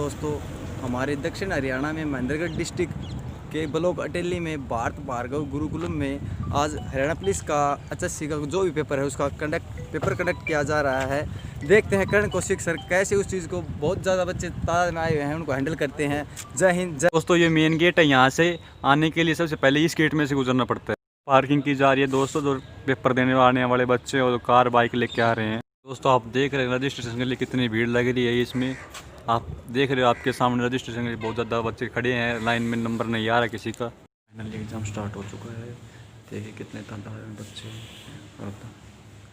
दोस्तों, हमारे दक्षिण हरियाणा में महेंद्रगढ़ डिस्ट्रिक्ट के ब्लॉक अटेली में भारत भार्गव गुरुकुलम में आज हरियाणा पुलिस का एचएससी का जो भी पेपर है उसका पेपर कंडक्ट किया जा रहा है। देखते हैं करण कौशिक सर कैसे उस चीज़ को, बहुत ज़्यादा बच्चे तादाद में आए हुए हैं, उनको हैंडल करते हैं। जय हिंद। जय दोस्तों, ये मेन गेट है। यहाँ से आने के लिए सबसे पहले इस गेट में से गुजरना पड़ता है। पार्किंग की जा रही है दोस्तों, जो पेपर देने आने वाले बच्चे और कार बाइक लेके आ रहे हैं। दोस्तों, आप देख रहे हैं रजिस्ट्रेशन के लिए कितनी भीड़ लग रही है। इसमें आप देख रहे हो, आपके सामने रजिस्ट्रेशन के लिए बहुत ज़्यादा बच्चे खड़े हैं। लाइन में नंबर नहीं आ रहा किसी का। फाइनली एग्ज़ाम स्टार्ट हो चुका है। देखिए कितने तादाद में बच्चे और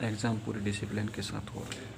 एग्ज़ाम पूरे डिसिप्लिन के साथ हो रहे हैं।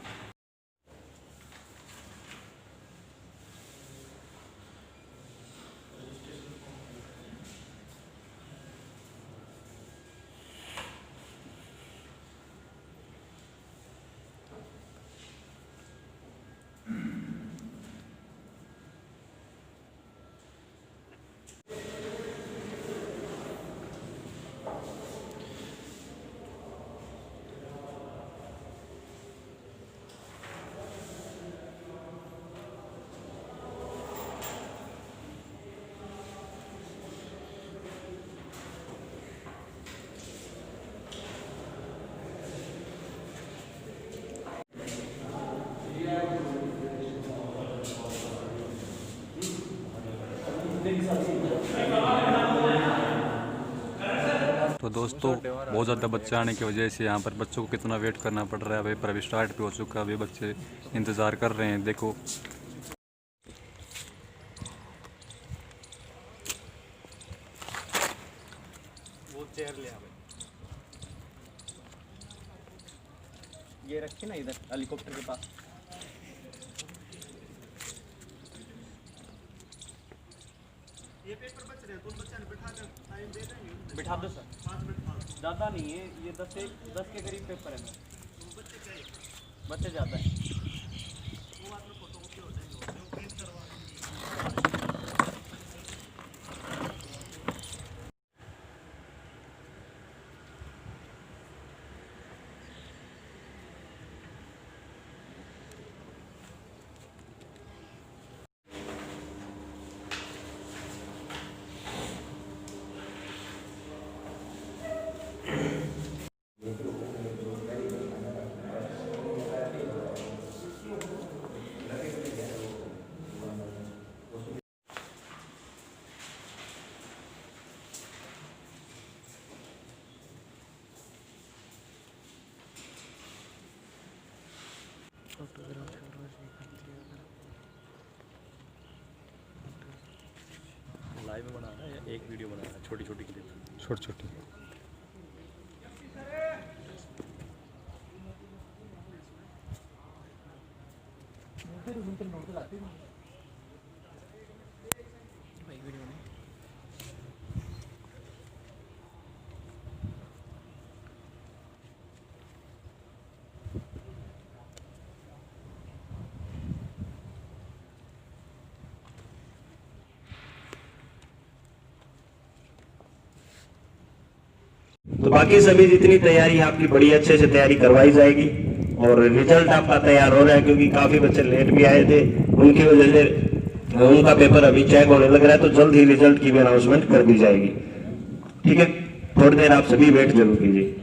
तो दोस्तों, बहुत ज़्यादा बच्चे आने की वजह से यहाँ पर बच्चों को कितना वेट करना पड़ रहा है। पेपर अभी स्टार्ट भी हो चुका है, अभी बच्चे इंतज़ार कर रहे हैं। देखो वो चेयर ले आ, ये रखे ना इधर हेलीकॉप्टर के पास। ये पेपर बच रहे हैं, तुम बच्चे बिठा कर टाइम दे देंगे। बिठा दो सर, 5 मिनट ज़्यादा नहीं है, ये 10 के करीब पेपर है। बच्चे क्या है, बच्चे ज़्यादा है। वो बाद में फोटोकॉपी हो जाएगी, प्रिंट करवा। लाइव में बना रहा है या एक वीडियो बना रहा है? छोटी छोटी क्लिप, छोटी छोटी। तो बाकी सभी जितनी तैयारी आपकी बड़ी अच्छे से तैयारी करवाई जाएगी। और रिजल्ट आपका तैयार हो रहा है, क्योंकि काफी बच्चे लेट भी आए थे, उनकी वजह से उनका पेपर अभी चेक होने लग रहा है। तो जल्द ही रिजल्ट की भी अनाउंसमेंट कर दी जाएगी। ठीक है, थोड़ी देर आप सभी वेट जरूर कीजिए।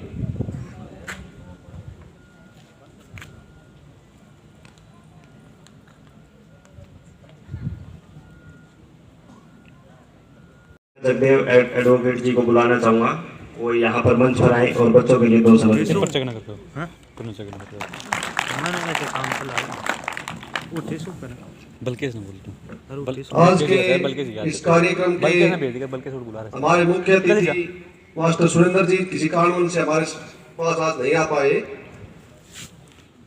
जगदेव एडवोकेट जी को बुलाना चाहूंगा, वो यहाँ पर मंच पर आए और बच्चों के लिए 2 सवाल। आज के इस कार्यक्रम के हमारे मुख्य अतिथि मास्टर सुरेंद्र जी किसी कारणवश से हमारे पास आज नहीं आ पाए।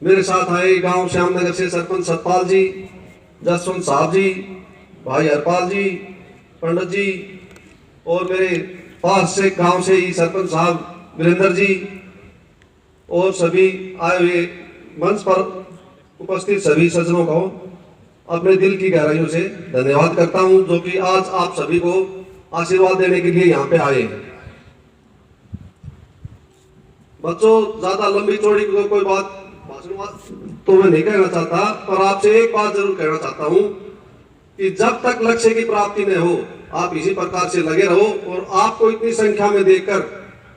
मेरे साथ आए गांव श्यामनगर से सरपंच सतपाल जी, जसवंत साहब जी, भाई हरपाल जी, पंडित जी, और मेरे पास से गांव से ही सरपंच साहब वीरेंद्र जी, और सभी आए हुए मंच पर उपस्थित सभी सज्जनों को अपने दिल की गहराइयों से धन्यवाद करता हूं, जो कि आज आप सभी को आशीर्वाद देने के लिए यहाँ पे आए हैं। बच्चों, ज्यादा लंबी चौड़ी तो कोई बात भाषण तो मैं नहीं कहना चाहता, पर आपसे एक बात जरूर कहना चाहता हूं कि जब तक लक्ष्य की प्राप्ति न हो आप इसी प्रकार से लगे रहो। और आपको इतनी संख्या में देखकर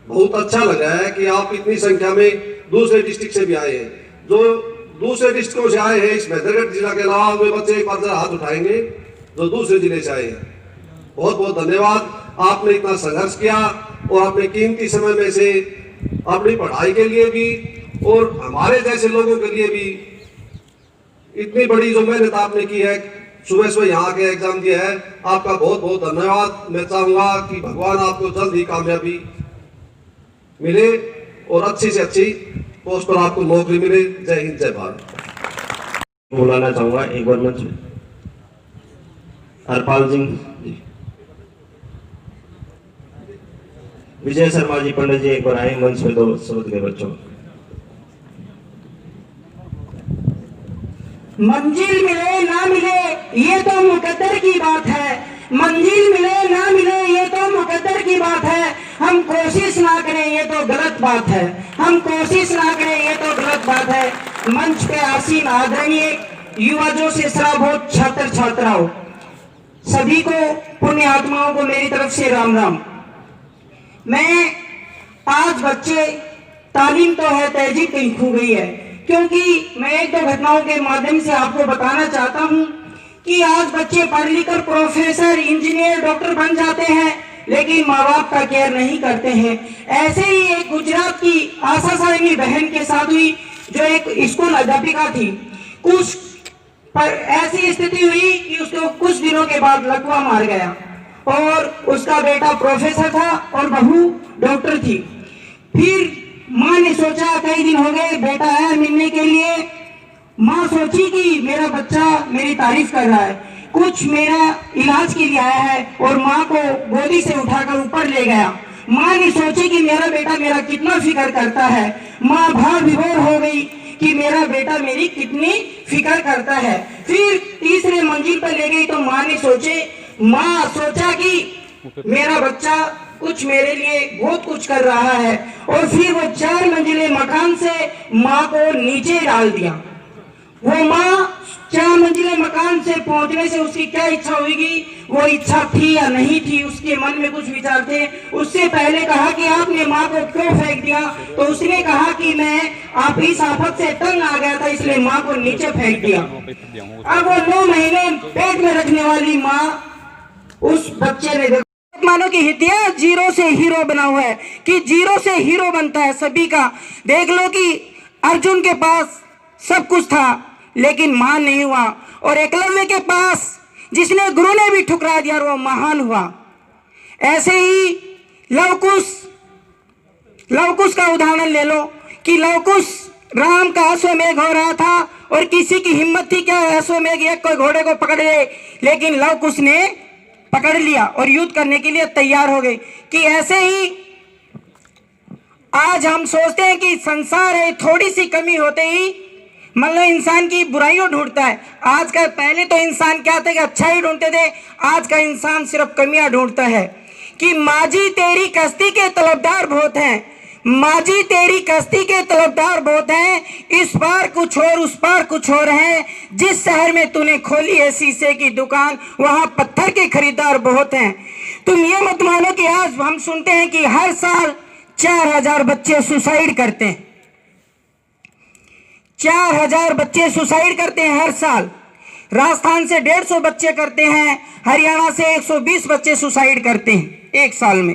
बहुत अच्छा लगा है कि आप इतनी संख्या में दूसरे डिस्ट्रिक्ट से भी आए हैं। जो दूसरे डिस्ट्रिक्टों से आए हैं इस मेहंदरगढ़ जिला के अलावा वे बच्चे एक बार जरा हाथ उठाएंगे जो दूसरे जिले से आए हैं। बहुत बहुत धन्यवाद, आपने इतना संघर्ष किया और अपने कीमती समय में से अपनी पढ़ाई के लिए भी और हमारे जैसे लोगों के लिए भी इतनी बड़ी जो मेहनत आपने की है, सुबह सुबह यहाँ के एग्जाम दिया है, आपका बहुत बहुत धन्यवाद। मैं चाहूंगा कि भगवान आपको जल्द ही कामयाबी मिले और अच्छी से अच्छी पोस्ट पर आपको नौकरी मिले। जय हिंद, जय भारत। बुलाना चाहूंगा एक बार मंच में हरपाल सिंह जी, विजय शर्मा जी, पंडित जी एक बार आए मंच पे दो शब्द के बच्चों। मंजिल मिले ना मिले ये तो मुकद्दर की बात है, मंजिल मिले ना मिले ये तो मुकद्दर की बात है। हम कोशिश ना करें ये तो गलत बात है, हम कोशिश ना करें ये तो गलत बात है। मंच पे आसीन आदरणीय युवा जो से सराबोध छात्र छात्राओं सभी को, पुण्य आत्माओं को मेरी तरफ से राम राम। मैं आज बच्चे तालीम तो है तहजीब कहीं खो गई है, क्योंकि मैं एक दो घटनाओं के माध्यम से आपको बताना चाहता हूं कि आज बच्चे पढ़ लिख कर प्रोफेसर, इंजीनियर, डॉक्टर बन जाते हैं, लेकिन माँ बाप का केयर नहीं करते हैं। ऐसे ही एक गुजरात की आशा साइनी बहन के साथ हुई जो एक स्कूल अध्यापिका थी। कुछ पर ऐसी स्थिति हुई कि उसको कुछ दिनों के बाद लकवा मार गया और उसका बेटा प्रोफेसर था और बहू डॉक्टर थी। फिर माँ ने सोचा, कई दिन हो गए बेटा आया मिलने के लिए, माँ सोची कि मेरा बच्चा मेरी तारीफ कर रहा है, कुछ मेरा इलाज के लिए आया है, और माँ को गोदी से उठाकर ऊपर ले गया। माँ ने सोची कि मेरा बेटा मेरा कितना फिक्र करता है। माँ भाव विभोर हो गई कि मेरा बेटा मेरी कितनी फिक्र करता है। फिर तीसरे मंजिल पर ले गई तो माँ सोचा कि मेरा बच्चा कुछ मेरे लिए बहुत कुछ कर रहा है, और फिर वो 4 मंजिले मकान से माँ को नीचे डाल दिया। वो माँ 4 मंजिले मकान से पहुंचने से उसकी क्या इच्छा होगी, वो इच्छा थी या नहीं थी, उसके मन में कुछ विचार थे। उससे पहले कहा कि आपने माँ को क्यों फेंक दिया, तो उसने कहा कि मैं आप इस आफत से तंग आ गया था इसलिए माँ को नीचे फेंक दिया। अब वो 9 महीने पेट में रखने वाली माँ उस बच्चे ने मानो कि इतिहास जीरो से हीरो बना हुआ है, कि जीरो से हीरो बनता है सभी का। देख लो कि अर्जुन के पास सब कुछ था लेकिन महान नहीं हुआ, और एकलव्य के पास जिसने गुरु ने भी ठुकरा दिया वो महान हुआ। ऐसे ही लवकुश का उदाहरण ले लो कि लवकुश राम का अश्वमेघ हो रहा था और किसी की हिम्मत थी क्या अश्वमेघ एक कोई घोड़े को पकड़ ले, लेकिन लवकुश ने पकड़ लिया और युद्ध करने के लिए तैयार हो गए। कि ऐसे ही आज हम सोचते हैं कि संसार है, थोड़ी सी कमी होते ही मतलब इंसान की बुराइयों ढूंढता है। आज का, पहले तो इंसान क्या थे कि अच्छा ही ढूंढते थे, आज का इंसान सिर्फ कमियां ढूंढता है। कि माजी तेरी कश्ती के तलबदार बहुत हैं, माजी तेरी कश्ती के तलबदार बहुत हैं, इस पार कुछ और उस पार कुछ और है। जिस शहर में तूने खोली है शीशे की दुकान वहां पत्थर के खरीदार बहुत हैं। तुम ये मत मानो कि आज हम सुनते हैं कि हर साल 4000 बच्चे सुसाइड करते हैं, 4000 बच्चे सुसाइड करते हैं हर साल। राजस्थान से 150 बच्चे करते हैं, हरियाणा से 120 बच्चे सुसाइड करते हैं एक साल में।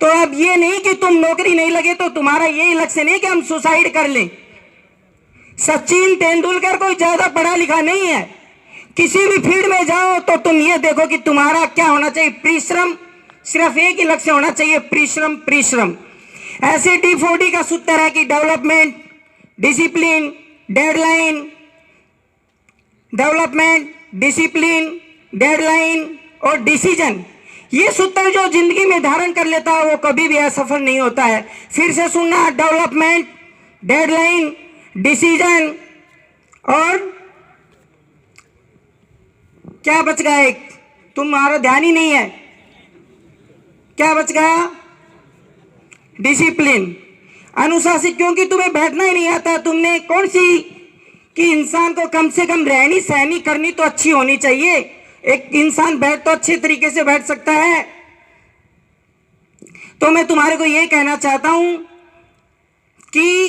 तो अब ये नहीं कि तुम नौकरी नहीं लगे तो तुम्हारा यही लक्ष्य नहीं कि हम सुसाइड कर लें। सचिन तेंदुलकर कोई ज्यादा पढ़ा लिखा नहीं है। किसी भी फील्ड में जाओ तो तुम ये देखो कि तुम्हारा क्या होना चाहिए, परिश्रम। सिर्फ एक ही लक्ष्य होना चाहिए, परिश्रम परिश्रम। ऐसे D4D का सूत्र है कि development, discipline, deadline, development, discipline, deadline और डिसीजन। ये सूत्र जो जिंदगी में धारण कर लेता है वो कभी भी असफल नहीं होता है। फिर से सुनना, डेवलपमेंट, डेडलाइन, डिसीजन और क्या बच गया एक, तुम्हारा ध्यान ही नहीं है, क्या बच गया, डिसिप्लिन, अनुशासित। क्योंकि तुम्हें बैठना ही नहीं आता, तुमने कौन सी कि इंसान को कम से कम रहनी सहनी करनी तो अच्छी होनी चाहिए। एक इंसान बैठ तो अच्छे तरीके से बैठ सकता है। तो मैं तुम्हारे को ये कहना चाहता हूं कि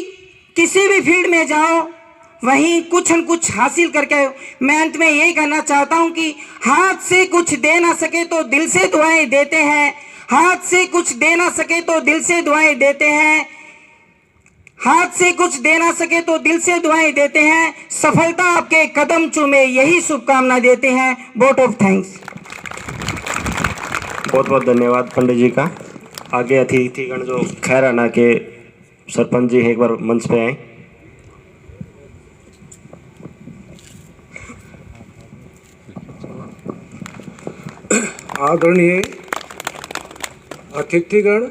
किसी भी फील्ड में जाओ, वहीं कुछ न कुछ हासिल करके आयो। मैं अंत में यही कहना चाहता हूं कि हाथ से कुछ दे ना सके तो दिल से दुआएं देते हैं, हाथ से कुछ दे ना सके तो दिल से दुआएं देते हैं, हाथ से कुछ दे ना सके तो दिल से दुआएं देते हैं। सफलता आपके कदम चूमे, यही शुभकामना देते हैं। Vote of thanks. बहुत बहुत धन्यवाद पंडित जी का। आगे अतिथिगण जो खैराना के सरपंच जी हैं, एक बार मंच पे आए। आदरणीय अतिथिगण,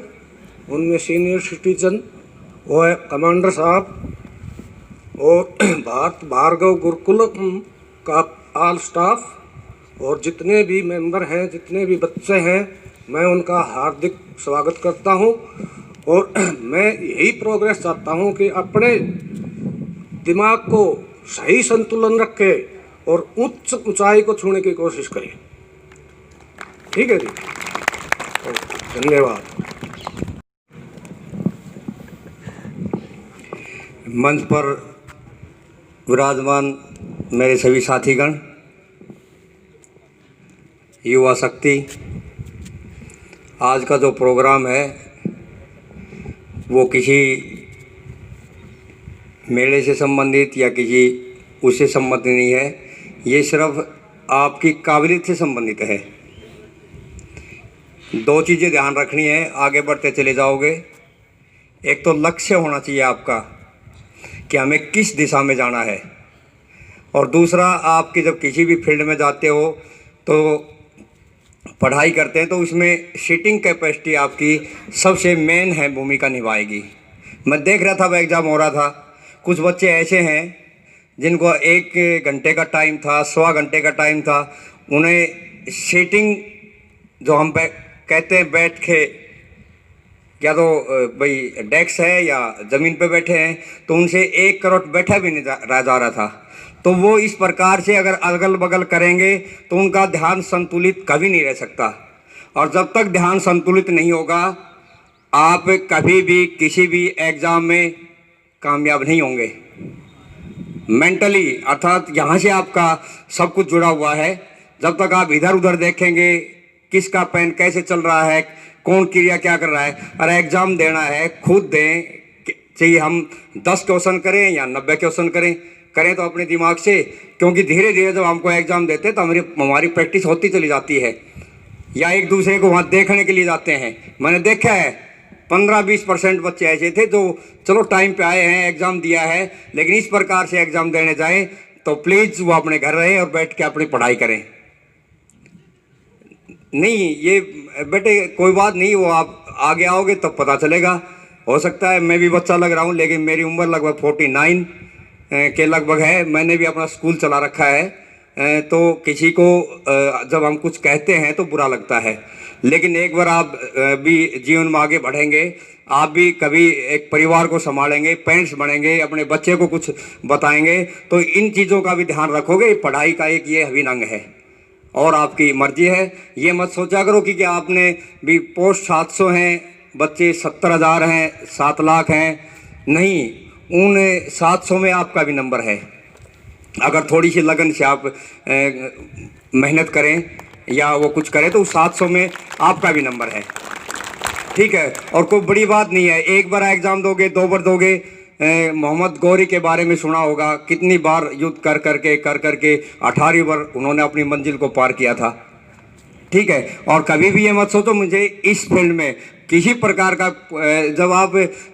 उनमें सीनियर सिटीजन और कमांडर साहब और भारत भार्गव गुरुकुलम का ऑल स्टाफ और जितने भी मेंबर हैं, जितने भी बच्चे हैं, मैं उनका हार्दिक स्वागत करता हूं। और मैं यही प्रोग्रेस चाहता हूं कि अपने दिमाग को सही संतुलन रखे और उच्च ऊंचाई को छूने की कोशिश करें। ठीक है जी, धन्यवाद। मंच पर विराजमान मेरे सभी साथीगण, युवा शक्ति, आज का जो प्रोग्राम है वो किसी मेले से संबंधित या किसी उससे संबंधित नहीं है, ये सिर्फ आपकी काबिलियत से संबंधित है। दो चीज़ें ध्यान रखनी है, आगे बढ़ते चले जाओगे। एक तो लक्ष्य होना चाहिए आपका कि हमें किस दिशा में जाना है, और दूसरा आपकी जब किसी भी फील्ड में जाते हो तो पढ़ाई करते हैं तो उसमें सीटिंग कैपेसिटी आपकी सबसे मेन है, भूमिका निभाएगी। मैं देख रहा था, वह एग्ज़ाम हो रहा था, कुछ बच्चे ऐसे हैं जिनको 1 घंटे का टाइम था, 1.25 घंटे का टाइम था, उन्हें सीटिंग जो हम कहते हैं बैठ के, या तो भाई डेस्क है या ज़मीन पे बैठे हैं, तो उनसे 1 करोड़ बैठा भी नहीं जा रहा था। तो वो इस प्रकार से अगर अगल बगल करेंगे तो उनका ध्यान संतुलित कभी नहीं रह सकता, और जब तक ध्यान संतुलित नहीं होगा आप कभी भी किसी भी एग्ज़ाम में कामयाब नहीं होंगे। मेंटली, अर्थात यहाँ से आपका सब कुछ जुड़ा हुआ है। जब तक आप इधर उधर देखेंगे किसका पेन कैसे चल रहा है, कौन क्रिया क्या कर रहा है, अरे एग्ज़ाम देना है खुद दें, चाहिए हम 10 क्वेश्चन करें या 90 क्वेश्चन करें तो अपने दिमाग से, क्योंकि धीरे धीरे जब हमको एग्ज़ाम देते हैं तो हमारी प्रैक्टिस होती चली जाती है, या एक दूसरे को वहाँ देखने के लिए जाते हैं। मैंने देखा है 15-20% बच्चे ऐसे थे जो चलो टाइम पे आए हैं, एग्ज़ाम दिया है, लेकिन इस प्रकार से एग्ज़ाम देने जाएं तो प्लीज़ वो अपने घर रहें और बैठ के अपनी पढ़ाई करें। नहीं, ये बेटे कोई बात नहीं, वो आप आगे आओगे तब पता चलेगा। हो सकता है मैं भी बच्चा लग रहा हूँ, लेकिन मेरी उम्र लगभग 49 के लगभग है। मैंने भी अपना स्कूल चला रखा है, तो किसी को जब हम कुछ कहते हैं तो बुरा लगता है, लेकिन एक बार आप भी जीवन में आगे बढ़ेंगे, आप भी कभी एक परिवार को संभालेंगे, पेरेंट्स बनेंगे, अपने बच्चे को कुछ बताएंगे, तो इन चीज़ों का भी ध्यान रखोगे। पढ़ाई का एक ये अभिन्न अंग है और आपकी मर्जी है। ये मत सोचा करो कि आपने भी पोस्ट 700 हैं, बच्चे 70,000 हैं, 7 लाख हैं, नहीं, उन 700 में आपका भी नंबर है। अगर थोड़ी सी लगन से आप मेहनत करें या वो कुछ करें तो 700 में आपका भी नंबर है, ठीक है। और कोई बड़ी बात नहीं है, एक बार एग्ज़ाम दोगे, 2 बार दोगे। मोहम्मद गौरी के बारे में सुना होगा, कितनी बार युद्ध कर करके 18वीं बार उन्होंने अपनी मंजिल को पार किया था, ठीक है। और कभी भी ये मत सोचो मुझे इस फील्ड में किसी प्रकार का, जब आप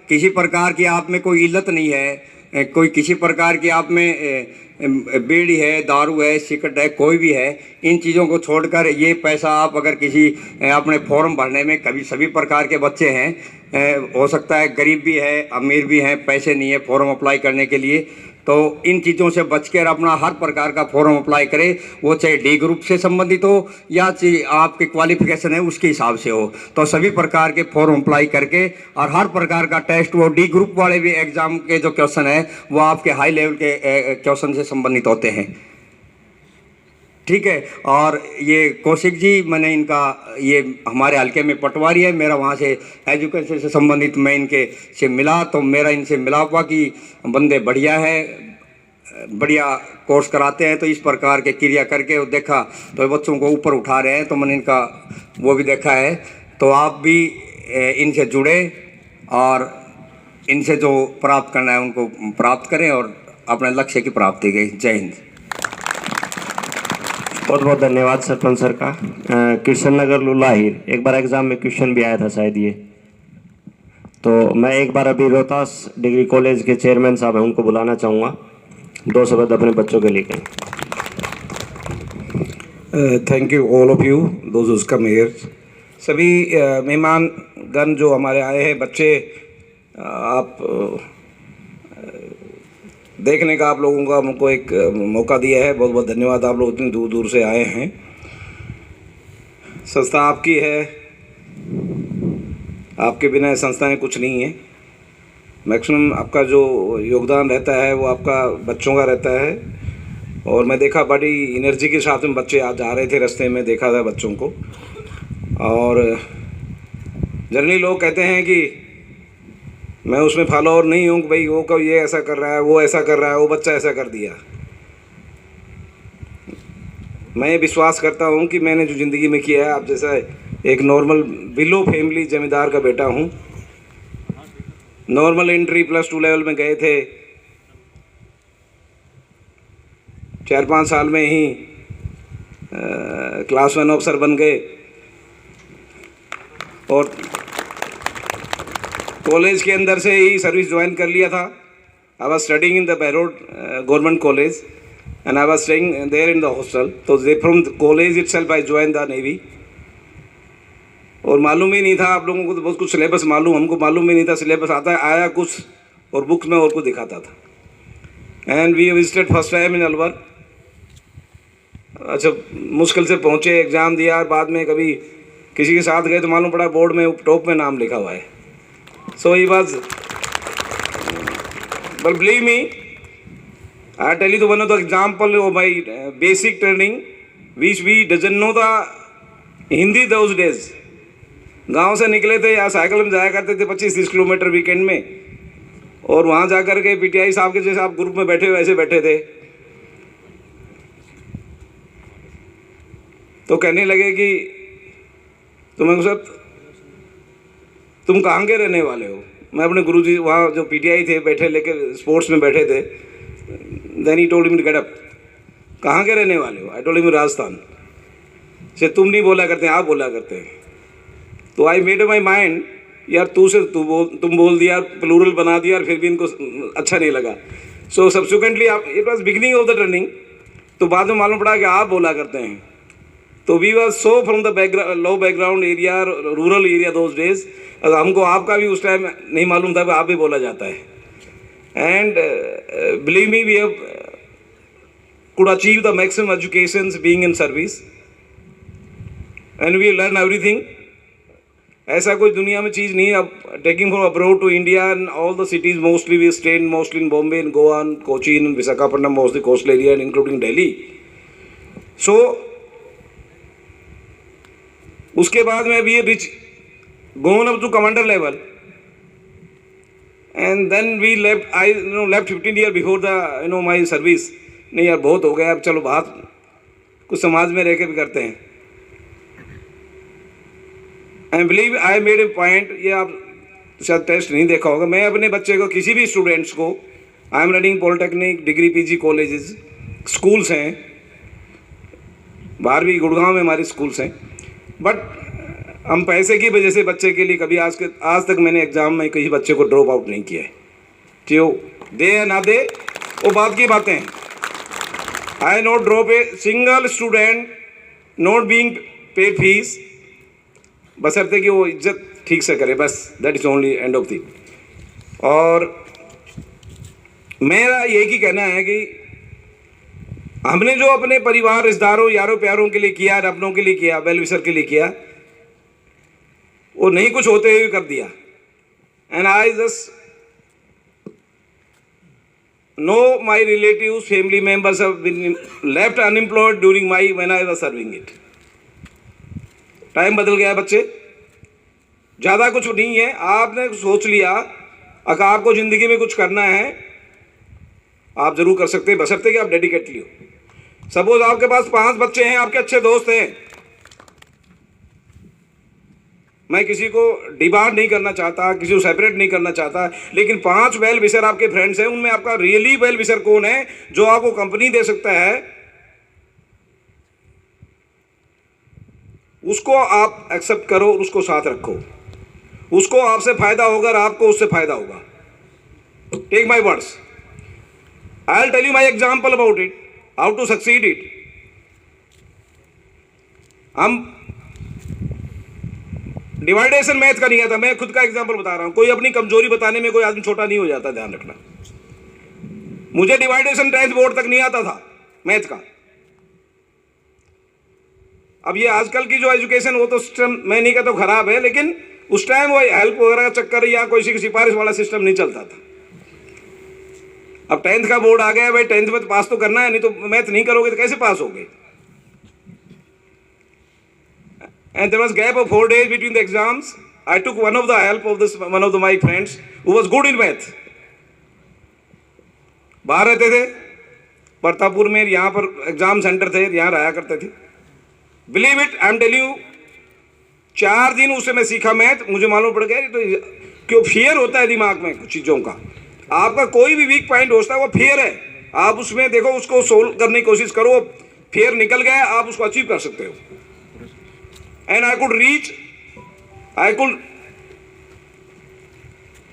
किसी प्रकार की आप में कोई इल्लत नहीं है, कोई किसी प्रकार की आप में बीड़ी है, दारू है, सिगरेट है, कोई भी है, इन चीज़ों को छोड़कर ये पैसा आप अगर किसी अपने फॉर्म भरने में, कभी सभी प्रकार के बच्चे हैं, हो सकता है गरीब भी है, अमीर भी हैं, पैसे नहीं है फॉर्म अप्लाई करने के लिए, तो इन चीज़ों से बचकर अपना हर प्रकार का फॉर्म अप्लाई करें, वो चाहे डी ग्रुप से संबंधित हो या चाहे आपके क्वालिफिकेशन है उसके हिसाब से हो, तो सभी प्रकार के फॉर्म अप्लाई करके और हर प्रकार का टेस्ट, वो डी ग्रुप वाले भी एग्ज़ाम के जो क्वेश्चन है वो आपके हाई लेवल के क्वेश्चन से संबंधित होते हैं। ठीक है। और ये कौशिक जी, मैंने इनका, ये हमारे हल्के में पटवारी है, मेरा वहाँ से एजुकेशन से संबंधित मैं इनके से मिला तो मेरा इनसे मिलाप हुआ कि बंदे बढ़िया है, बढ़िया कोर्स कराते हैं। तो इस प्रकार के क्रिया करके देखा तो बच्चों को ऊपर उठा रहे हैं, तो मैंने इनका वो भी देखा है। तो आप भी इनसे जुड़े और इनसे जो प्राप्त करना है उनको प्राप्त करें और अपने लक्ष्य की प्राप्ति की। जय हिंद। बहुत बहुत धन्यवाद सरपंच सर का। कृष्ण नगर लुलाहिर, एक बार एग्जाम में क्वेश्चन भी आया था शायद ये। तो मैं एक बार अभी रोहतास डिग्री कॉलेज के चेयरमैन साहब हैं, उनको बुलाना चाहूँगा, 2 शब्द अपने बच्चों के लिए कहें। Thank you all of you those who come here. सभी मेहमानगण जो हमारे आए हैं, बच्चे, आप देखने का आप लोगों का हमको एक मौका दिया है, बहुत बहुत धन्यवाद। आप लोग इतनी दूर दूर से आए हैं। संस्था आपकी है, आपके बिना संस्थाएं कुछ नहीं है। मैक्सिमम आपका जो योगदान रहता है वो आपका बच्चों का रहता है। और मैं देखा बड़ी एनर्जी के साथ में बच्चे आज आ रहे थे, रास्ते में देखा था बच्चों को। और जनरली लोग कहते हैं कि मैं उसमें फॉलोअर नहीं हूँ कि भाई वो कब ये ऐसा कर रहा है, वो ऐसा कर रहा है, वो बच्चा ऐसा कर दिया। मैं विश्वास करता हूँ कि मैंने जो ज़िंदगी में किया है, आप जैसा एक नॉर्मल बिलो फैमिली जमींदार का बेटा हूँ। नॉर्मल एंट्री +2 लेवल में गए थे, 4-5 साल में ही क्लास 1 ऑफिसर बन गए। और कॉलेज के अंदर से ही सर्विस ज्वाइन कर लिया था। I was studying in the Behror government college and I was staying there in the hostel. तो from college itself I join the navy. और मालूम ही नहीं था, आप लोगों को तो बहुत कुछ सिलेबस मालूम, हमको मालूम ही नहीं था सिलेबस आता है, आया कुछ और बुक्स में और कुछ दिखाता था। And we visited first time in Alwar. अच्छा, मुश्किल से पहुँचे, एग्ज़ाम दिया, बाद में कभी किसी के साथ गए तो मालूम पड़ा बोर्ड में टॉप में नाम लिखा हुआ है। So he was, but believe me, I tell you the one of the example of my basic training, which we doesn't know the Hindi those days. गांव से निकले थे या साइकिल में जाया करते थे 25-30 किलोमीटर वीकेंड में, और वहाँ जाकर के पीटीआई साहब के जैसे आप ग्रुप में बैठे हुए ऐसे बैठे थे। तो कहने लगे कि तुम्हें सब, तुम कहाँ के रहने वाले हो? मैं अपने गुरुजी वहाँ जो पीटीआई थे बैठे लेके स्पोर्ट्स में बैठे थे। Then he told me to get up. कहाँ के रहने वाले हो? आई टोल्ड हिम राजस्थान से। तुम नहीं बोला करते, आप बोला करते हैं। तो आई मेड माई माइंड, यार तुम बोल दिया, प्लूरल बना दिया, और फिर भी इनको अच्छा नहीं लगा। सो सब्सिक्वेंटली आप, it was beginning of the training. तो बाद में मालूम पड़ा कि आप बोला करते हैं। तो we was so from the background, low background area, rural area those days. हमको आपका भी उस टाइम नहीं मालूम था कि आप भी बोला जाता है। And believe me, we have could achieve the maximum education being in service and we learn everything. ऐसा कोई दुनिया में चीज़ नहीं है। अब taking from abroad to India and all the cities, mostly we stay mostly in Bombay, in Goa, in Kochi, in Visakhapatnam, mostly coastal area and including Delhi. सो उसके बाद में भी reach gone up to commander level, and then we left. I left 15 years before the my service. नहीं यार, बहुत हो गया, अब चलो बात कुछ समाज में रह के भी करते हैं। I believe I made a point, ये आप शायद टेस्ट नहीं देखा होगा। मैं अपने बच्चे को, किसी भी स्टूडेंट्स को, I am running polytechnic, degree, PG colleges, schools हैं, 12वीं गुड़गांव में हमारे स्कूल्स हैं। बट हम पैसे की वजह से बच्चे के लिए कभी आज तक मैंने एग्ज़ाम में किसी बच्चे को ड्रॉप आउट नहीं किया है। क्यों दे या ना दे वो बात की बातें हैं। I not drop a single student not being paid fees, बशर्ते कि वो इज्जत ठीक से करे, बस that is only end of thing. और मेरा यही की कहना है कि हमने जो अपने परिवार, रिश्तेदारों, यारों प्यारों के लिए किया, अपनों के लिए किया, वेल विशर के लिए किया, वो नहीं कुछ होते हुए कर दिया। And I just no, my relatives, family members have been left unemployed during when I was serving it. Time बदल गया है बच्चे, ज़्यादा कुछ नहीं है। आपने सोच लिया अगर आपको ज़िंदगी में कुछ करना है आप ज़रूर कर सकते हैं, बशर्ते कि आप डेडिकेटली हो। सपोज आपके पास 5 बच्चे हैं, आपके अच्छे दोस्त हैं, मैं किसी को डिबार नहीं करना चाहता, किसी को सेपरेट नहीं करना चाहता, लेकिन 5 वेल विशर आपके फ्रेंड्स हैं, उनमें आपका रियली वेल विशर कौन है जो आपको कंपनी दे सकता है, उसको आप एक्सेप्ट करो और उसको साथ रखो। उसको आपसे फायदा होगा और आपको उससे फायदा होगा। Take my words, I will tell you my example about it, how to succeed it. हम डिवाइडेशन मैथ का नहीं आता, मैं खुद का एग्जांपल बता रहा हूं। कोई अपनी कमजोरी बताने में कोई आदमी छोटा नहीं हो जाता, ध्यान रखना। मुझे डिवाइडेशन 10th बोर्ड तक नहीं आता था मैथ का। अब ये आजकल की जो एजुकेशन, वो तो सिस्टम मैं नहीं कहता खराब है, लेकिन उस टाइम वो हेल्प वगैरह का चक्कर या कोई की सिफारिश वाला सिस्टम नहीं चलता था। अब 10th का बोर्ड आ गया भाई, 10th में तो पास तो करना है, नहीं तो मैथ नहीं करोगे तो कैसे पास होगे। And there was gap of 4 days between the exams. I took one of my friends who was good in math. बाहर रहते थे प्रतापपुर में, यहाँ पर एग्जाम सेंटर थे, यहाँ रहा करते थे। Believe it, I am telling you, 4 दिन उससे मैं सीखा मैथ, मुझे मालूम पड़ गया तो क्यों फियर होता है दिमाग में कुछ चीज़ों का। आपका कोई भी वीक पॉइंट होता है वो फियर है, आप उसमें देखो, उसको सोल्व करने की कोशिश करो, फियर निकल गया, आप उसको अचीव कर सकते हो। And I could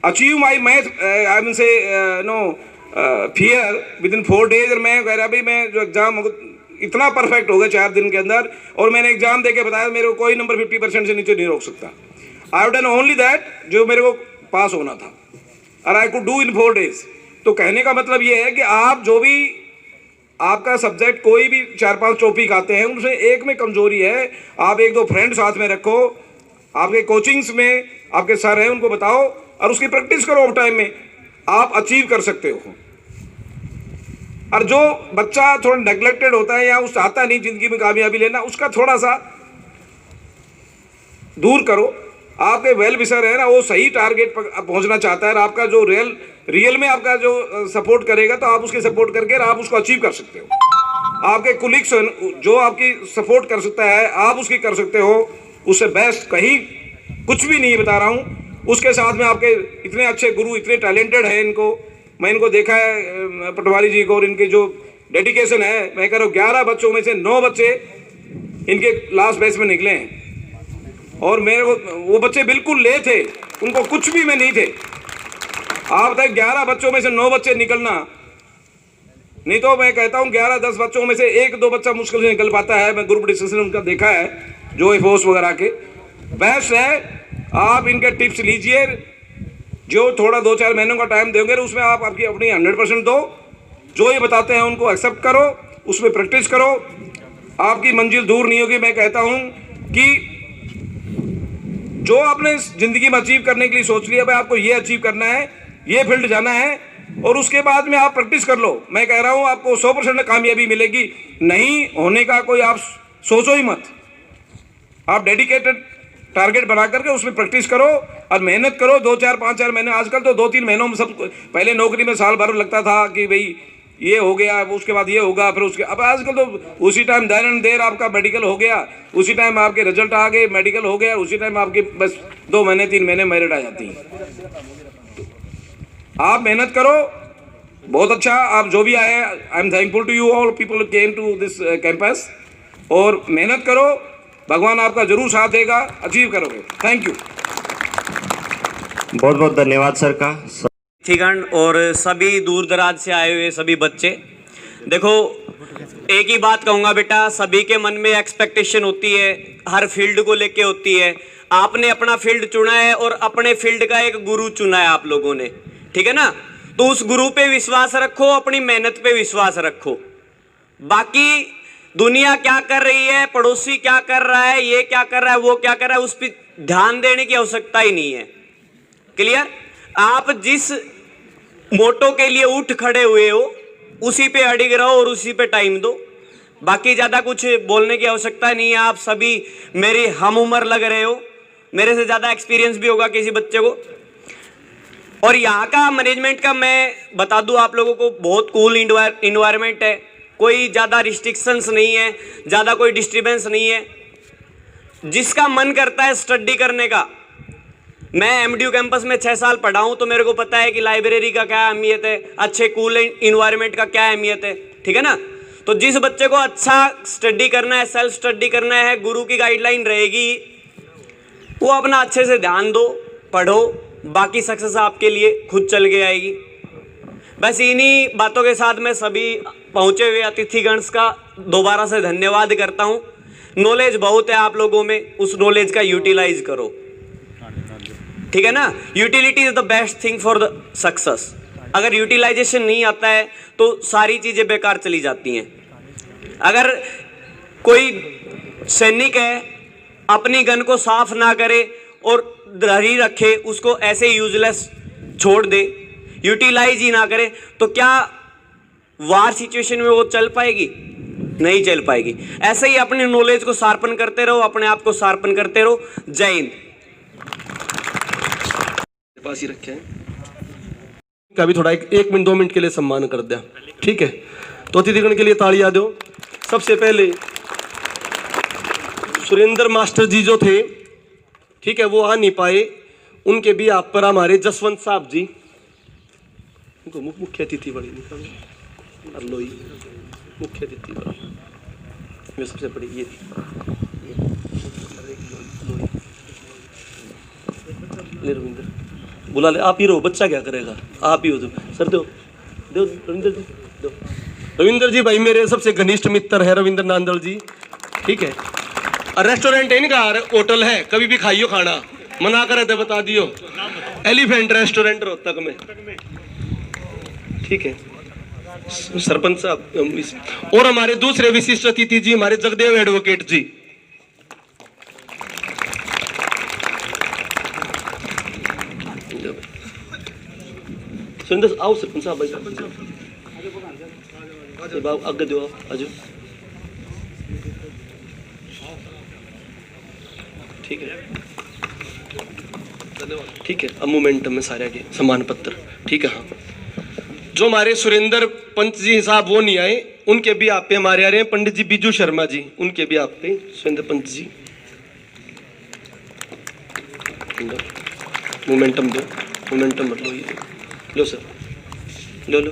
achieve my math, I mean say, fear within 4 days। और मैं कह रहा भाई मैं जो एग्जाम इतना परफेक्ट हो गया 4 दिन के अंदर, और मैंने एग्जाम दे के बताया मेरे को कोई नंबर 50% से नीचे नहीं रोक सकता। I have done only that, जो मेरे को पास होना था, और I could do in 4 days। तो कहने का मतलब ये है कि आप जो भी आपका सब्जेक्ट कोई भी 4-5 टॉपिक आते हैं, उनसे एक में कमजोरी है, आप 1-2 फ्रेंड साथ में रखो, आपके कोचिंग्स में आपके सर हैं उनको बताओ और उसकी प्रैक्टिस करो। ऑफ टाइम में आप अचीव कर सकते हो। और जो बच्चा थोड़ा नेग्लेक्टेड होता है या उस चाहता नहीं जिंदगी में कामयाबी लेना, उसका थोड़ा सा दूर करो। आपके वेल विशर है ना, वो सही टारगेट पर पहुंचना चाहता है, और आपका जो रियल में आपका जो सपोर्ट करेगा तो आप उसके सपोर्ट करके आप उसको अचीव कर सकते हो। आपके कुलीग्स जो आपकी सपोर्ट कर सकता है आप उसकी कर सकते हो, उससे बेस्ट कहीं कुछ भी नहीं बता रहा हूँ। उसके साथ में आपके इतने अच्छे गुरु, इतने टैलेंटेड है, इनको मैं इनको देखा है पटवारी जी को, और इनकी जो डेडिकेशन है, मैं कह रहा हूँ 11 बच्चों में से 9 बच्चे इनके लास्ट बैच में निकले हैं। और मेरे को वो बच्चे बिल्कुल ले थे, उनको कुछ भी में नहीं थे। आप तक 11 बच्चों में से 9 बच्चे निकलना, नहीं तो मैं कहता हूँ 11-10 बच्चों में से 1-2 बच्चा मुश्किल से निकल पाता है। मैं ग्रुप डिस्कशन उनका देखा है, जो एफोर्स वगैरह के बेस्ट है। आप इनके टिप्स लीजिए, जो थोड़ा 2-4 महीनों का टाइम दोगे उसमें आप आपकी अपनी 100% दो, जो ये बताते हैं उनको एक्सेप्ट करो, उसमें प्रैक्टिस करो, आपकी मंजिल दूर नहीं होगी। मैं कहता हूँ कि जो आपने ज़िंदगी में अचीव करने के लिए सोच लिया, भाई आपको ये अचीव करना है, ये फील्ड जाना है, और उसके बाद में आप प्रैक्टिस कर लो। मैं कह रहा हूँ आपको 100% कामयाबी मिलेगी। नहीं होने का कोई आप सोचो ही मत, आप डेडिकेटेड टारगेट बना करके उसमें प्रैक्टिस करो और मेहनत करो। 2-4-5-4 महीने, आजकल तो 2-3 महीनों में सब, पहले नौकरी में साल भर लगता था कि भाई ये हो गया, उसके बाद ये होगा, फिर उसके, अब आजकल तो उसी टाइम देर एंड देर आपका मेडिकल हो गया, उसी टाइम आपके रिजल्ट आ गए, मेडिकल हो गया, उसी टाइम आपके बस 2 महीने 3 महीने मेरिट आ जाती है। आप मेहनत करो, बहुत अच्छा। आप जो भी आए, I am thankful to you all people came to this campus, और मेहनत करो, भगवान आपका जरूर साथ देगा, अचीव करोगे। थैंक यू, बहुत बहुत धन्यवाद सर का। साथीगण और सभी दूर दराज से आए हुए सभी बच्चे, देखो एक ही बात कहूँगा बेटा, सभी के मन में एक्सपेक्टेशन होती है, हर फील्ड को लेके होती है। आपने अपना फील्ड चुना है और अपने फील्ड का एक गुरु चुना है आप लोगों ने, ठीक है ना। तो उस गुरु पे विश्वास रखो, अपनी मेहनत पे विश्वास रखो। बाकी दुनिया क्या कर रही है, पड़ोसी क्या कर रहा है, ये क्या कर रहा है, वो क्या कर रहा है, उस पर ध्यान देने की आवश्यकता ही नहीं है। क्लियर। आप जिस मोटो के लिए उठ खड़े हुए हो, उसी पे अड़िग रहो और उसी पे टाइम दो। बाकी ज़्यादा कुछ बोलने की आवश्यकता नहीं है। आप सभी मेरी हम उम्र लग रहे हो, मेरे से ज़्यादा एक्सपीरियंस भी होगा किसी बच्चे को। और यहाँ का मैनेजमेंट का मैं बता दूँ आप लोगों को, बहुत कूल इन्वायरमेंट है, कोई ज़्यादा रिस्ट्रिक्शंस नहीं है, ज़्यादा कोई डिस्टर्बेंस नहीं है। जिसका मन करता है स्टडी करने का, मैं एमडीयू कैंपस में 6 साल पढ़ा हूँ, तो मेरे को पता है कि लाइब्रेरी का क्या अहमियत है, अच्छे कूल इन्वायरमेंट का क्या अहमियत है, ठीक है ना। तो जिस बच्चे को अच्छा स्टडी करना है, सेल्फ स्टडी करना है, गुरु की गाइडलाइन रहेगी, वो अपना अच्छे से ध्यान दो, पढ़ो, बाकी सक्सेस आपके लिए खुद चल के आएगी। बस इन्हीं बातों के साथ मैं सभी पहुँचे हुए अतिथिगण का दोबारा से धन्यवाद करता हूँ। नॉलेज बहुत है आप लोगों में, उस नॉलेज का यूटिलाइज करो, ठीक है ना। Utility is the best thing for the success. अगर यूटिलाइजेशन नहीं आता है तो सारी चीज़ें बेकार चली जाती हैं। अगर कोई सैनिक है, अपनी गन को साफ ना करे और धरी रखे, उसको ऐसे यूजलेस छोड़ दे, यूटिलाइज ही ना करे, तो क्या वार सिचुएशन में वो चल पाएगी? नहीं चल पाएगी। ऐसे ही अपने नॉलेज को शार्पन करते रहो, अपने आप को शार्पन करते रहो। जय हिंद। पास ही रखे हैं का भी थोड़ा 1 मिनट 2 मिनट के लिए सम्मान कर दिया, ठीक है। तो अतिथिगण के लिए तालियां दो। सबसे पहले सुरेंद्र मास्टर जी जो थे, ठीक है, वो आ नहीं पाए, उनके भी आप पर हमारे जसवंत साहब जी, उनको मुख्य अतिथि बड़ी लोई मुख्य अतिथि बड़ी, सबसे बड़ी ये ले रविंद्र, बुला ले, आप ही रहो, बच्चा क्या करेगा, आप ही हो। तो सर दो दो रविंद्र जी, दो रविंद्र जी भाई मेरे सबसे घनिष्ठ मित्र है रविंद्र नांदल जी, ठीक है। और रेस्टोरेंट है इनका, होटल है, कभी भी खाइयो खाना, मना करे थे बता दियो, एलिफेंट रेस्टोरेंट रोहतक में, ठीक है। सरपंच साहब और हमारे दूसरे विशिष्ट अतिथि जी हमारे जगदेव एडवोकेट जी, सुंदर आओ सरपंच साहब, आगे दो, आजो, ठीक है, ठीक है। अब मोमेंटम में सारे आगे सम्मान पत्र, ठीक है। हाँ, जो हमारे सुरेंद्र पंत जी साहब वो नहीं आए, उनके भी आप पे हमारे आ रहे हैं पंडित जी बीजू शर्मा जी, उनके भी आप पे सुरेंद्र पंत जी, मोमेंटम दो, मोमेंटम मत लो, ये लो सर, लो लो।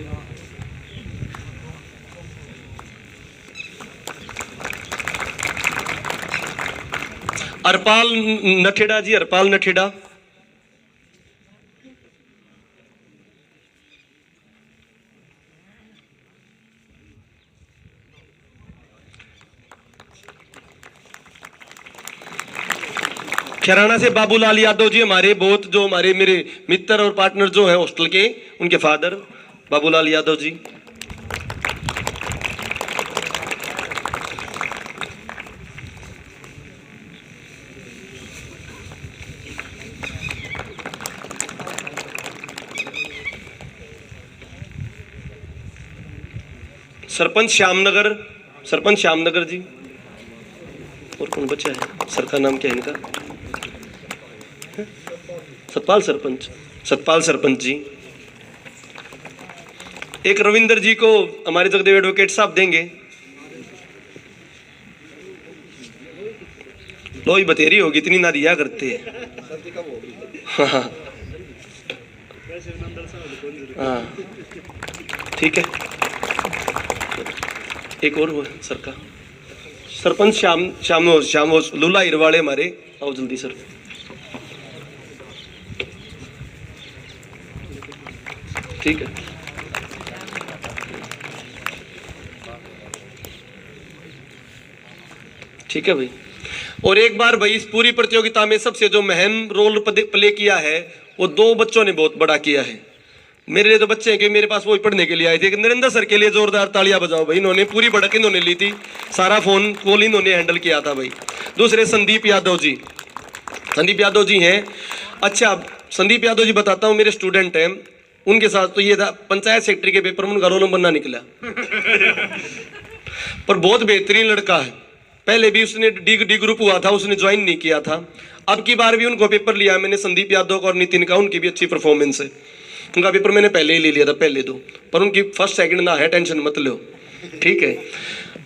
हरपाल नठेड़ा जी, हरपाल नठेड़ा, खैराना से बाबूलाल यादव जी हमारे बहुत, जो हमारे मेरे मित्र और पार्टनर जो है हॉस्टल के, उनके फादर बाबूलाल यादव जी, सरपंच श्यामनगर जी, और कौन बच्चा है, सर का नाम क्या है इनका, सतपाल सरपंच जी। एक रविंद्र जी को हमारे जगदेव एडवोकेट साहब देंगे, लो ही बतेरी होगी, इतनी ना दिया करते। हाँ, ठीक है। एक और वो सर का सरपंच श्याम लूला इरवाड़े हमारे, आओ जल्दी सर। ठीक है, ठीक है भाई। और एक बार भाई इस पूरी प्रतियोगिता में सबसे जो महम रोल प्ले किया है वो 2 बच्चों ने बहुत बड़ा किया है। मेरे लिए तो बच्चे हैं कि मेरे पास वो पढ़ने के लिए आए थे। नरेंद्र सर के लिए जोरदार तालियां बजाओ भाई, इन्होंने पूरी बढ़क इन्होंने ली थी, सारा फोन कॉल इन्होंने हैंडल किया था भाई। दूसरे संदीप यादव जी हैं। अच्छा संदीप यादव जी बताता हूँ, मेरे स्टूडेंट हैं, उनके साथ तो ये था पंचायत सेक्रेटरी के पेपर में उनका रोल नंबर ना निकला। पर बहुत बेहतरीन लड़का है, पहले भी उसने डी ग्रुप हुआ था, उसने ज्वाइन नहीं किया था। अब की बार भी उनको पेपर लिया मैंने, संदीप यादव का और नितिन का, उनकी भी अच्छी परफॉर्मेंस है। उनका पेपर मैंने पहले ही ले लिया था, पहले दो, पर उनकी फर्स्ट सेकंड ना है, टेंशन मत लो, ठीक है।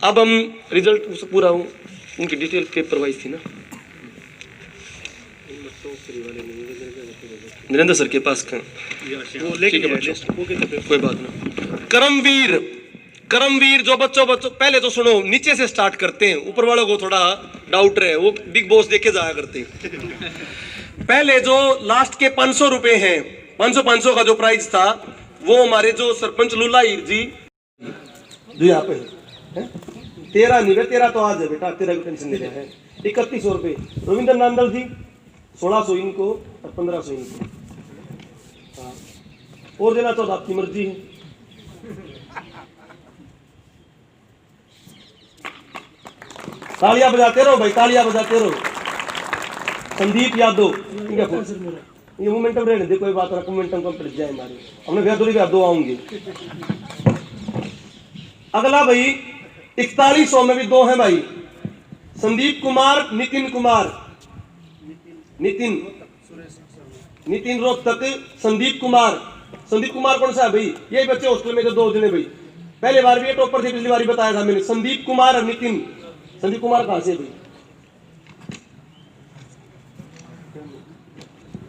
अब हम रिजल्ट पूरा उनकी डिटेल पेपर वाइज थी ना, नरेंद्र सर के पास का, ठीक है बच्चों, कोई बात ना। करमवीर जो बच्चों पहले तो सुनो, नीचे से स्टार्ट करते हैं, ऊपर वालों को थोड़ा डाउट रहे, वो बिग बॉस देखे जाया करते हैं। पहले जो लास्ट के 500 रुपए हैं, 500 का जो प्राइस था, वो हमारे जो सरपंच लुलाईर जी यहाँ पे है, 13 नहीं है, 13 तो आज है बेटा, 13 की टेंशन ले रहे हैं। 3100 रुपये रविंद्र नांदल जी, 1600 इनको और 1500 इनको, और देना तो आपकी मर्जी है। तालियां बजाते रहो भाई, तालियां बजाते रहो। संदीप यादव, ठीक है, ये मोमेंटम रहने दे, कोई बात ना, मोमेंटम कंप्लीट जाए हमारी, हमने बेहतरी भी 2 आऊंगे। अगला भाई 4100 में भी 2 हैं भाई, संदीप कुमार, नितिन कुमार, नितिन रोहतक, संदीप कुमार कौन सा है भाई? यही बच्चे हॉस्टल में जो 2 जने भाई, पहले बार भी ये टॉपर थे, पिछली बार बताया था मैंने, संदीप कुमार और नितिन। संदीप कुमार कहां से भाई?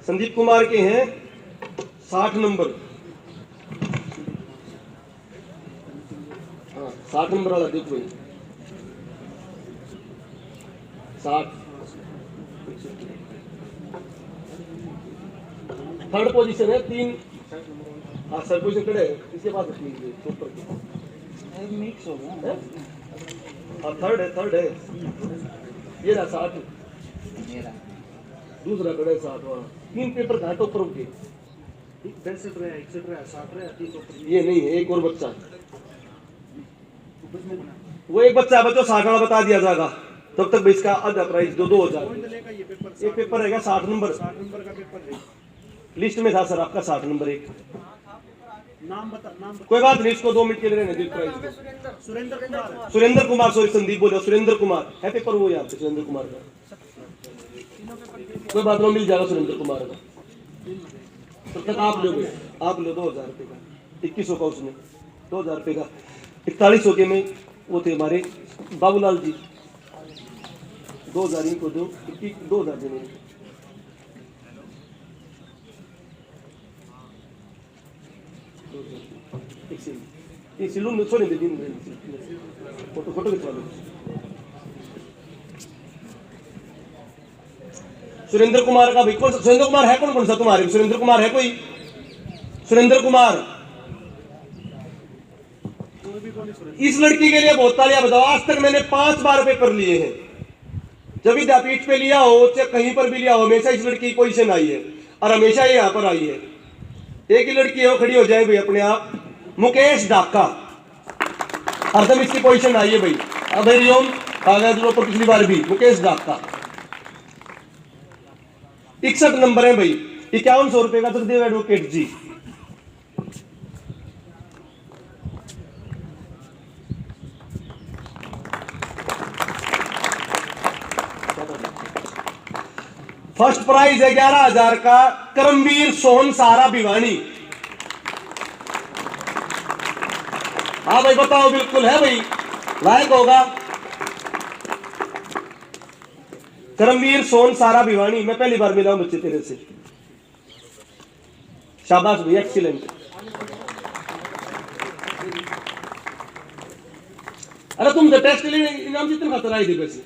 संदीप कुमार के हैं 60 नंबर, हाँ 60 नंबर वाला देखो भाई, 60 थर्ड पोजीशन है, 3 हाँ सर पोजीशन खड़े है, इसके पास ऊपर मिक्स हो गया, हाँ थर्ड है ये रहा 60, दूसरा खड़े 60, 3 पेपर घाटो ऊपर उनके, 65 रहे, 61 रहे, 60 रहे, ये नहीं है, एक और बच्चा, वो एक बच्चा बच्चों 60 वाला बता दिया जाएगा, तब तक इसका आधा प्राइस 2000। एक पेपर रहेगा 60 नंबर का पेपर है, लिस्ट में था सर आपका 60 नंबर एक, नाम कोई बात नहीं, इसको 2 मिनट के लिए रहने दीजिए प्राइस। सुरेंद्र कुमार, सॉरी संदीप बोला, सुरेंद्र कुमार है पेपर वो यहाँ पे, सुरेंद्र कुमार का, कोई बात नहीं, मिल जाएगा सुरेंद्र कुमार का, तब तक आप लो 2000 रुपये का, 2100 का उसमें 2000 रुपये का, 4100 के में वो थे हमारे बाबूलाल जी, 2000 इनको दो, 2000 देने, छोड़े दे, फोटो खिंचवा लो। सुरेंद्र कुमार का भाई कौन सा, सुरेंद्र कुमार है कौन सा तुम्हारे? सुरेंद्र कुमार है कोई? सुरेंद्र कुमार, इस लड़की के लिए बहुत तालियां बजाओ। आज तक मैंने 5 बार पेपर लिए हैं, जब विद्यापीठ पे लिया हो चाहे कहीं पर भी लिया हो, हमेशा इस लड़की की पोजीशन आई है और हमेशा ये यहाँ पर आई है। एक ही लड़की है, वो खड़ी हो जाए भाई अपने आप, मुकेश डाका, हरदम इसकी पोजीशन आई है भाई, अब रियोम कागज पर पिछली बार भी मुकेश डाका, 61 नंबर है भाई, 5100 रुपए का सुखदेव एडवोकेट जी। फर्स्ट प्राइज है 11,000 का, करमवीर सोहन सारा भिवानी। हाँ भाई बताओ, बिल्कुल है भाई, लायक होगा। करमवीर सोहन सारा भिवानी, मैं पहली बार मिला हूं बच्चे तेरे से, शाबाश भाई, एक्सीलेंट। अरे तुम तो टेस्ट के लिए इनाम जितने खतरा ही थी, वैसे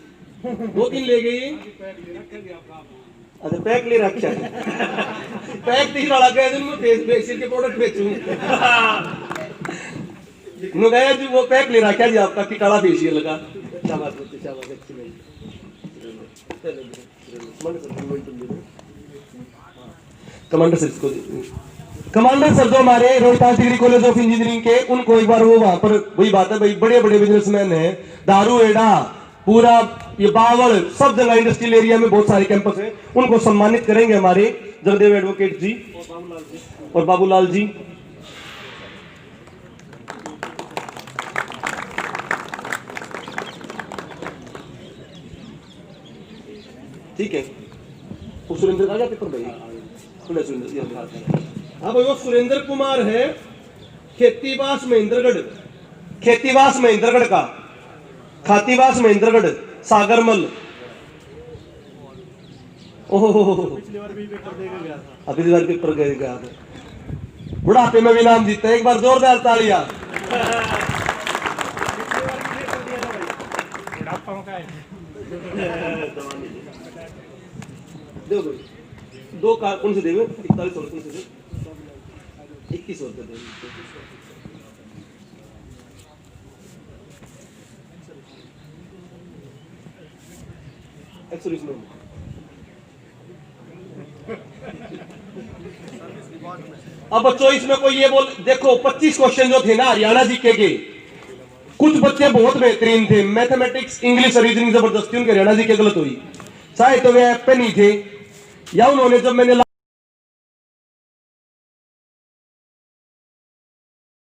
2-3 ले गई। अच्छा पैक ले रखा है, पैक 3 वाला गया दिन में फेशियल के प्रोडक्ट बेचूं, गया जी वो पैक ले रखा जी आपका किटाला फेशियल का। शाबाश शाबाश, एक्सीलेंट। कमांडर सर इसको, कमांडर सर जो हमारे Rohtas degree college of engineering के, उनको एक बार वो वहां पर वही बात है भाई, बड़े बड़े बिजनेसमैन हैं, दारू एडा पूरा ये बावल सब जगह इंडस्ट्रियल एरिया में बहुत सारे कैंपस हैं, उनको सम्मानित करेंगे हमारे जगदेव एडवोकेट जी और बाबूलाल जी। ठीक है। वो सुरेंद्र का क्या पेपर भाई? सुरेंद्र, हाँ भाई वो सुरेंद्र कुमार है, खेतीवास महेंद्रगढ़, खेतीवास महेंद्रगढ़ का, खातीवास महेंद्रगढ़, सागरमल। ओहो पिछली बार भी पेपर देके गया था। पिछली बार पेपर दे गया था, बुढ़ापे में भी नाम जीता है। एक बार जोरदार तालियां। दो दो कार कौन से देवे? 41 और कौन से दे? 21 और दे। अब बच्चों इसमें कोई ये बोल, देखो 25 क्वेश्चन जो थे ना हरियाणा जीके के, कुछ बच्चे बहुत बेहतरीन थे, मैथमेटिक्स, इंग्लिश, रीजनिंग जबरदस्ती उनके हरियाणा जीके गलत हुई, चाहे तो वे ऐप पे नहीं थे या उन्होंने जब मैंने